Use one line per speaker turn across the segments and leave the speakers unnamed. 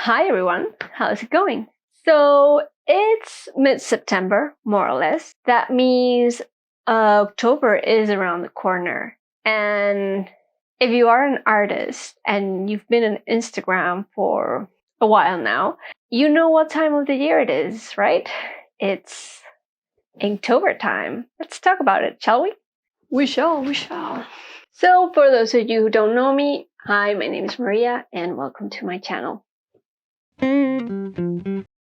Hi everyone, how's it going? So it's mid-September, more or less. That means October is around the corner. And if you are an artist and you've been on Instagram for a while now, you know what time of the year it is, right? It's Inktober time. Let's talk about it, shall we? We shall. So for those of you who don't know me, hi, my name is Maria and welcome to my channel.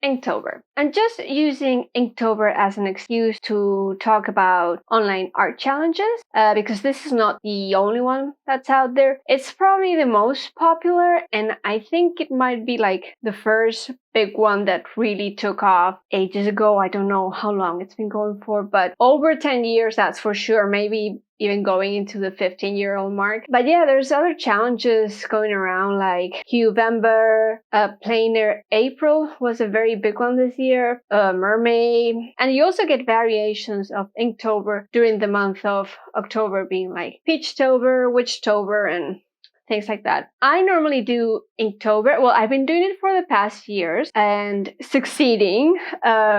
Inktober. I'm just using Inktober as an excuse to talk about online art challenges because this is not the only one that's out there. It's probably the most popular, and I think it might be like the first big one that really took off ages ago. I don't know how long it's been going for, but over 10 years, that's for sure. Maybe even going into the 15-year-old mark. But yeah, there's other challenges going around like Qvember, Plein Air April was a very big one this year, Mermaid. And you also get variations of Inktober during the month of October, being like Peachtober, Witchtober, and things like that. I normally do Inktober. Well, I've been doing it for the past years and succeeding,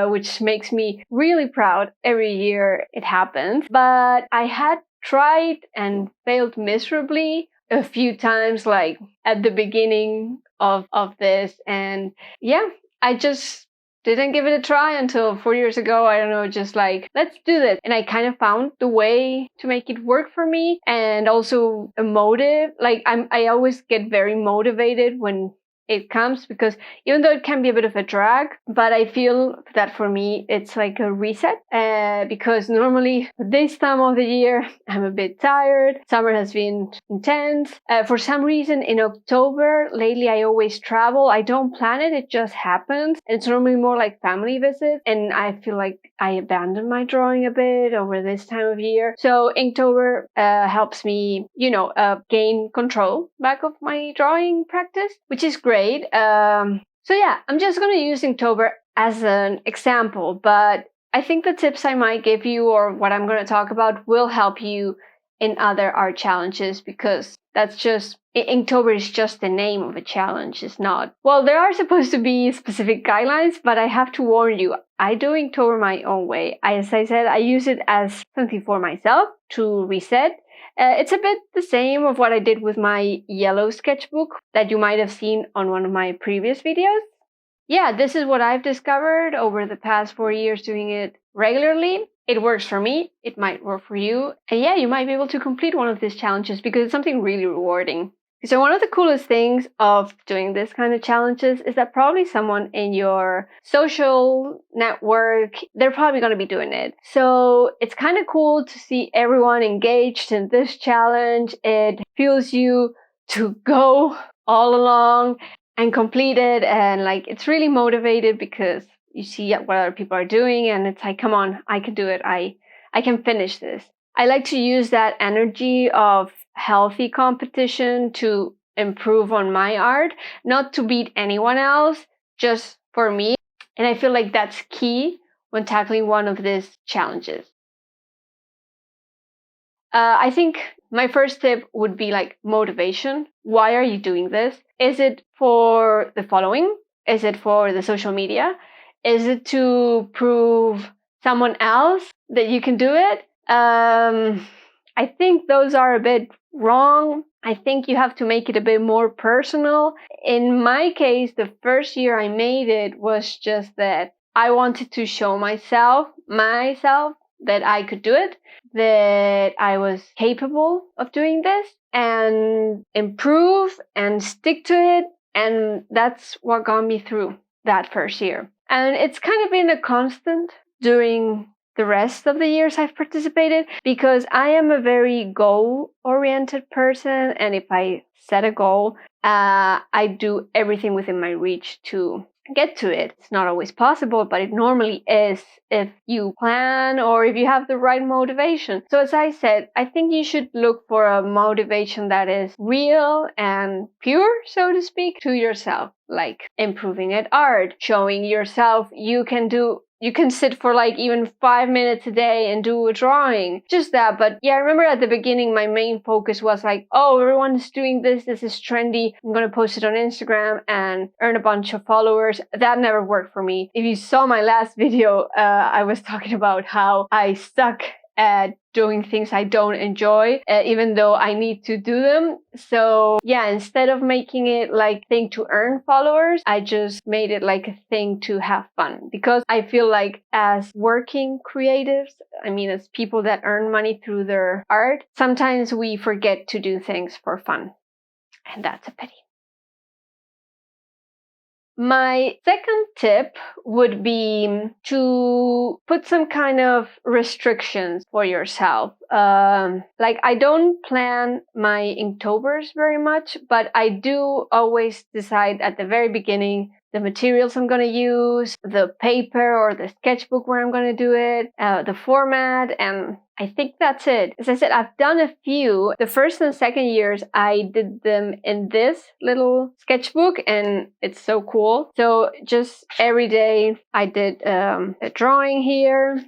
which makes me really proud every year it happens. But I had tried and failed miserably a few times, like at the beginning of this. And yeah, I just didn't give it a try until 4 years ago. I don't know, just like, let's do this. And I kind of found the way to make it work for me, and also a motive. Like I always get very motivated when it comes, because even though it can be a bit of a drag, but I feel that for me it's like a reset, because normally this time of the year I'm a bit tired. Summer has been intense. For some reason in October lately I always travel. I don't plan it, it just happens. It's normally more like family visits, and I feel like I abandon my drawing a bit over this time of year. So Inktober helps me, gain control back of my drawing practice, which is great. So yeah, I'm just going to use Inktober as an example, but I think the tips I might give you, or what I'm going to talk about, will help you in other art challenges, because that's just, Inktober is just the name of a challenge. It's not, well, there are supposed to be specific guidelines, but I have to warn you, I do Inktober my own way. As I said, I use it as something for myself to reset. It's a bit the same of what I did with my yellow sketchbook that you might have seen on one of my previous videos. Yeah, this is what I've discovered over the past 4 years doing it regularly. It works for me, it might work for you. And yeah, you might be able to complete one of these challenges because it's something really rewarding. So one of the coolest things of doing this kind of challenges is that probably someone in your social network, they're probably going to be doing it. So it's kind of cool to see everyone engaged in this challenge. It fuels you to go all along and complete it. And like, it's really motivated because you see what other people are doing, and it's like, come on, I can do it. I can finish this. I like to use that energy of healthy competition to improve on my art, not to beat anyone else, just for me. And I feel like that's key when tackling one of these challenges. I think my first tip would be like motivation. Why are you doing this? Is it for the following? Is it for the social media? Is it to prove someone else that you can do it? I think those are a bit wrong. I think you have to make it a bit more personal. In my case, the first year I made it was just that I wanted to show myself that I could do it, that I was capable of doing this, and improve and stick to it. And that's what got me through that first year. And it's kind of been a constant during the rest of the years I've participated, because I am a very goal-oriented person, and if I set a goal, I do everything within my reach to get to it. It's not always possible, but it normally is if you plan or if you have the right motivation. So as I said, I think you should look for a motivation that is real and pure, so to speak, to yourself, like improving at art, showing yourself you can do you can sit for like even 5 minutes a day and do a drawing. Just that. But yeah, I remember at the beginning, my main focus was like, oh, everyone is doing this. This is trendy. I'm going to post it on Instagram and earn a bunch of followers. That never worked for me. If you saw my last video, I was talking about how I suck at doing things I don't enjoy, even though I need to do them. So yeah, instead of making it like a thing to earn followers, I just made it like a thing to have fun. Because I feel like as working creatives, I mean, as people that earn money through their art, sometimes we forget to do things for fun. And that's a pity. My second tip would be to put some kind of restrictions for yourself. Like I don't plan my Inktober's very much, but I do always decide at the very beginning the materials I'm going to use, the paper or the sketchbook where I'm going to do it, the format, and I think that's it. As I said, I've done a few. The first and second years, I did them in this little sketchbook, and it's so cool. So just every day, I did a drawing here.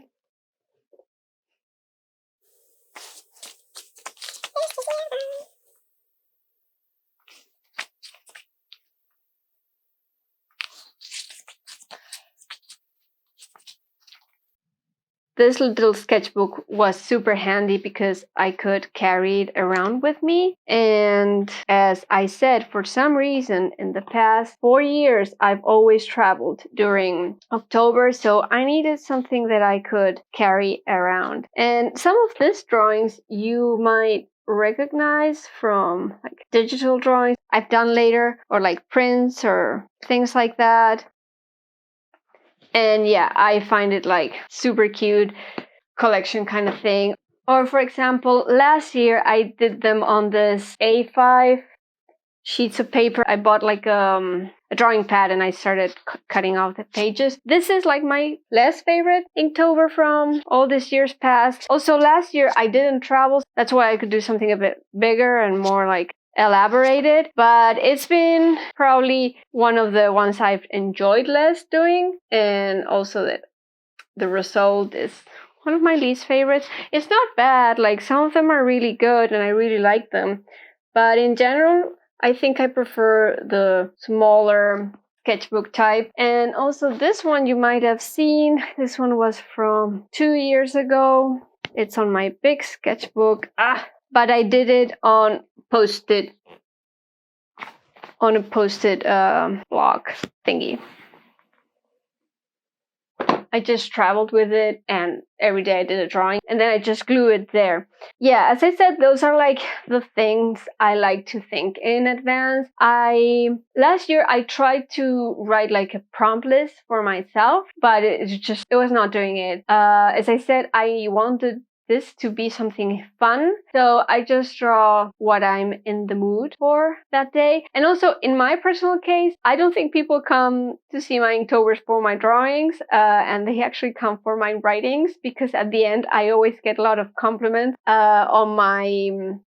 This little sketchbook was super handy because I could carry it around with me. And as I said, for some reason, in the past 4 years, I've always traveled during October. So I needed something that I could carry around. And some of these drawings you might recognize from like digital drawings I've done later, or like prints or things like that. And yeah, I find it like super cute collection kind of thing. Or for example, last year I did them on this A5 sheets of paper. I bought like a drawing pad and I started cutting out the pages. This is like my last favorite Inktober from all these years past. Also last year I didn't travel. That's why I could do something a bit bigger and more like elaborated, but it's been probably one of the ones I've enjoyed less doing, and also that the result is one of my least favorites. It's not bad, like some of them are really good and I really like them, but in general I think I prefer the smaller sketchbook type. And also this one you might have seen. This one was from 2 years ago. It's on my big sketchbook. But I did it on a post-it block thingy. I just traveled with it and every day I did a drawing and then I just glue it there. Yeah, as I said, those are like the things I like to think in advance. Last year I tried to write like a prompt list for myself, but it was not doing it. As I said, I wanted this to be something fun. So I just draw what I'm in the mood for that day. And also in my personal case, I don't think people come to see my Inktober's for my drawings, and they actually come for my writings, because at the end I always get a lot of compliments on my,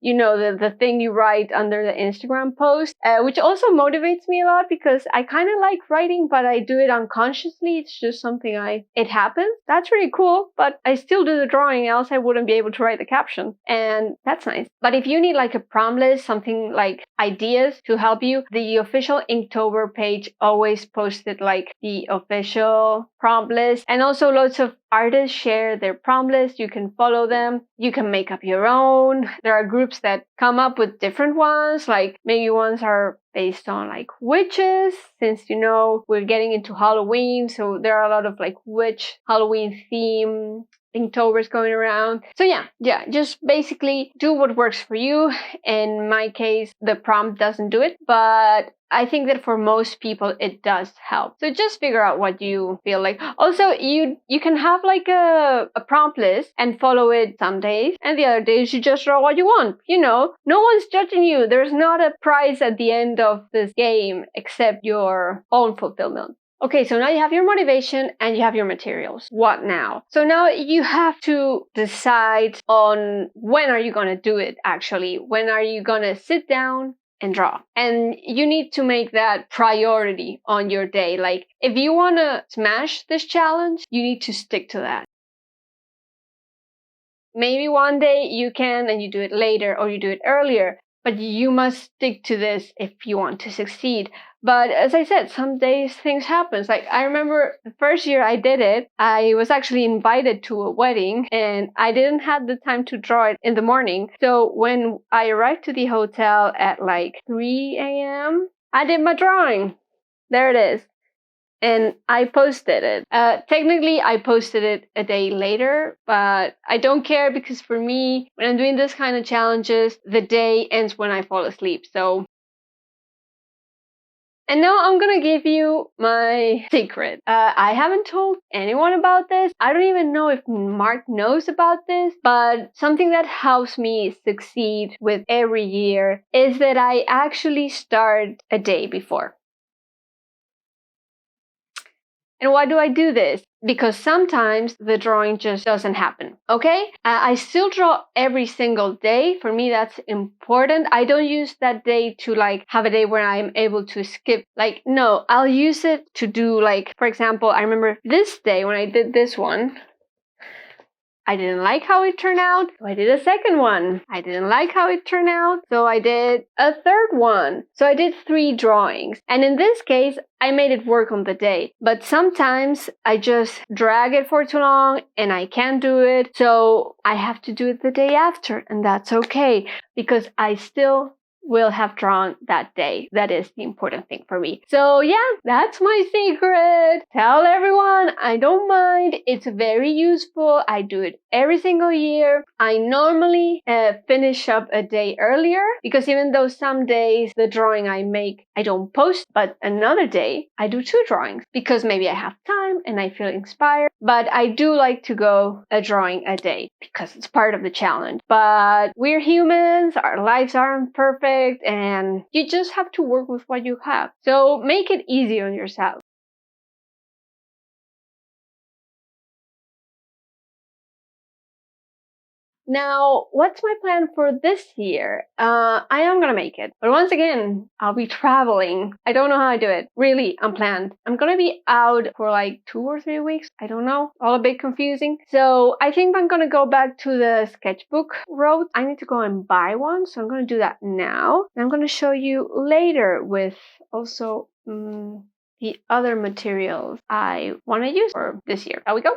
the thing you write under the Instagram post, which also motivates me a lot because I kind of like writing, but I do it unconsciously. It's just something it happens. That's really cool, but I still do the drawing, else I wouldn't be able to write the caption, and that's nice. But if you need like a prompt list, something like ideas to help you, the official Inktober page always posted like the official prompt list, and also lots of artists share their prompt list. You can follow them, you can make up your own. There are groups that come up with different ones, like maybe ones are based on like witches, since we're getting into Halloween, so there are a lot of like witch Halloween theme Inktober's going around. So yeah, just basically do what works for you. In my case, the prompt doesn't do it, but I think that for most people it does help. So just figure out what you feel like. Also, you can have like a prompt list and follow it some days, and the other days you just draw what you want. No one's judging you. There's not a prize at the end of this game except your own fulfillment. Okay, so now you have your motivation and you have your materials. What now? So now you have to decide on when are you going to do it actually. When are you going to sit down and draw. And you need to make that priority on your day. Like, if you want to smash this challenge, you need to stick to that. Maybe one day you can and you do it later or you do it earlier, but you must stick to this if you want to succeed. But as I said, some days things happen. Like, I remember the first year I did it, I was actually invited to a wedding and I didn't have the time to draw it in the morning. So when I arrived to the hotel at like 3 a.m., I did my drawing. There it is. And I posted it. Technically, I posted it a day later, but I don't care because for me, when I'm doing this kind of challenges, the day ends when I fall asleep. So, and now I'm gonna give you my secret. I haven't told anyone about this. I don't even know if Mark knows about this, but something that helps me succeed with every year is that I actually start a day before. And why do I do this? Because sometimes the drawing just doesn't happen, okay? I still draw every single day. For me, that's important. I don't use that day to like have a day where I'm able to skip. Like, no, I'll use it to do like, for example, I remember this day when I did this one, I didn't like how it turned out, so I did a second one. I didn't like how it turned out, so I did a third one. So I did 3 drawings. And in this case, I made it work on the day. But sometimes I just drag it for too long and I can't do it. So I have to do it the day after, and that's okay because I still will have drawn that day. That is the important thing for me. So yeah, that's my secret. Tell everyone I don't mind. It's very useful. I do it every single year. I normally finish up a day earlier because even though some days the drawing I make I don't post, but another day I do 2 drawings because maybe I have time and I feel inspired. But I do like to go a drawing a day because it's part of the challenge. But we're humans, our lives aren't perfect, and you just have to work with what you have. So make it easy on yourself. Now, what's my plan for this year? I am gonna make it. But once again, I'll be traveling. I don't know how I do it. Really, unplanned. I'm gonna be out for like 2 or 3 weeks. I don't know. All a bit confusing. So I think I'm gonna go back to the sketchbook route. I need to go and buy one. So I'm gonna do that now. And I'm gonna show you later with also the other materials I wanna use for this year. There we go.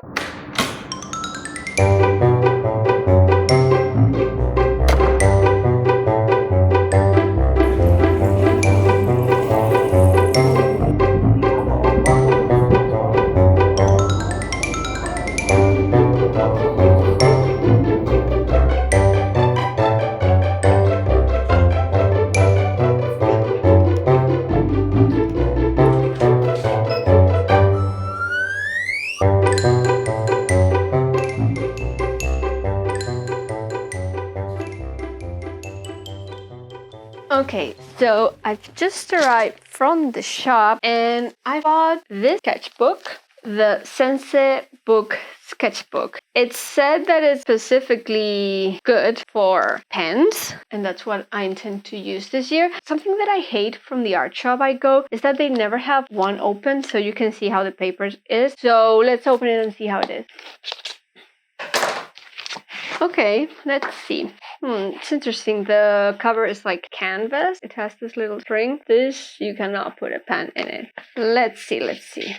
Okay, so I've just arrived from the shop and I bought this sketchbook, the Sensei Book Sketchbook. It said that it's specifically good for pens, and that's what I intend to use this year. Something that I hate from the art shop I go is that they never have one open so you can see how the paper is. So let's open it and see how it is. Okay, let's see. It's interesting. The cover is like canvas. It has this little string. This, you cannot put a pen in it. Let's see.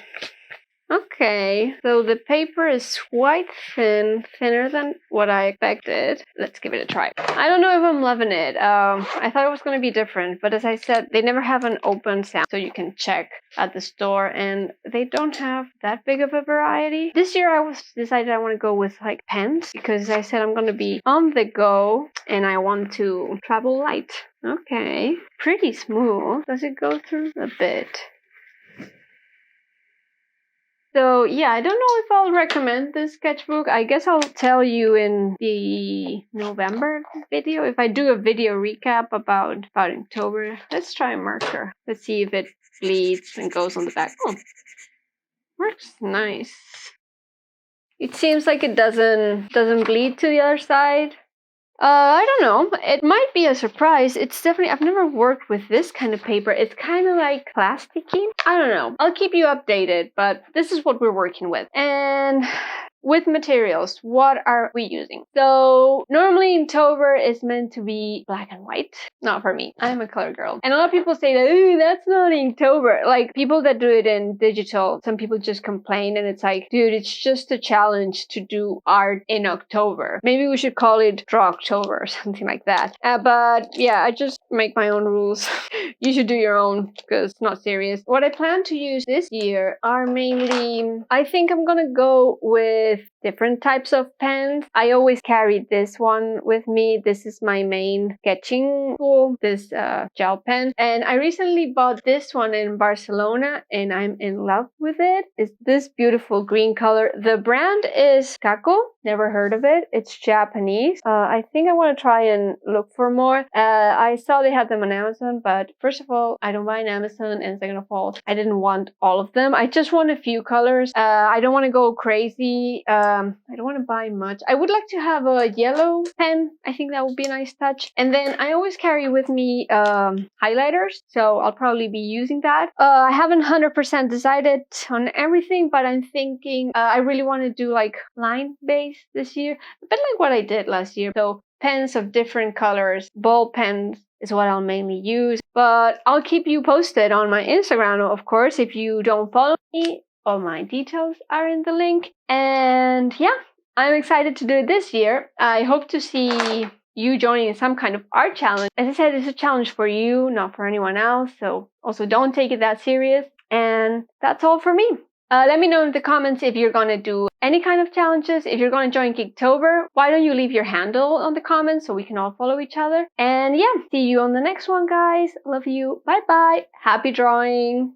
Okay, so the paper is quite thin, thinner than what I expected. Let's give it a try. I don't know if I'm loving it. I thought it was going to be different, but as I said, they never have an open sample, so you can check at the store, and they don't have that big of a variety. This year I decided I want to go with like pens, because I said I'm going to be on the go, and I want to travel light. Okay, pretty smooth. Does it go through a bit? So yeah, I don't know if I'll recommend this sketchbook. I guess I'll tell you in the November video. If I do a video recap about Inktober. Let's try a marker. Let's see if it bleeds and goes on the back. Oh, works nice. It seems like it doesn't bleed to the other side. I don't know. It might be a surprise. It's definitely, I've never worked with this kind of paper. It's kind of like plasticky. I don't know. I'll keep you updated, but this is what we're working with. And with materials, what are we using? So normally Inktober is meant to be black and white. Not for me. I'm a color girl. And a lot of people say that, ooh, that's not Inktober. Like people that do it in digital, some people just complain and it's like, dude, it's just a challenge to do art in October. Maybe we should call it Draw October or something like that. But yeah, I just make my own rules. You should do your own because it's not serious. What I plan to use this year are mainly, I think I'm gonna go with different types of pens. I always carry this one with me. This is my main sketching tool, this gel pen. And I recently bought this one in Barcelona and I'm in love with it. It's this beautiful green color. The brand is Kako. Never heard of it. It's Japanese. I think I want to try and look for more. I saw they had them on Amazon, but first of all, I don't buy on Amazon, and second of all, I didn't want all of them. I just want a few colors. I don't want to go crazy. I don't want to buy much. I would like to have a yellow pen. I think that would be a nice touch. And then I always carry with me highlighters, so I'll probably be using that. I haven't 100% decided on everything, but I'm thinking I really want to do like line base this year, a bit like what I did last year. So pens of different colors, ball pens is what I'll mainly use. But I'll keep you posted on my Instagram, of course. If you don't follow me, all my details are in the link. And yeah, I'm excited to do it this year. I hope to see you joining some kind of art challenge. As I said, it's a challenge for you, not for anyone else. So also don't take it that serious. And that's all for me. Let me know in the comments if you're gonna do any kind of challenges. If you're gonna join Inktober, why don't you leave your handle on the comments so we can all follow each other. And yeah, see you on the next one, guys. Love you. Bye bye. Happy drawing.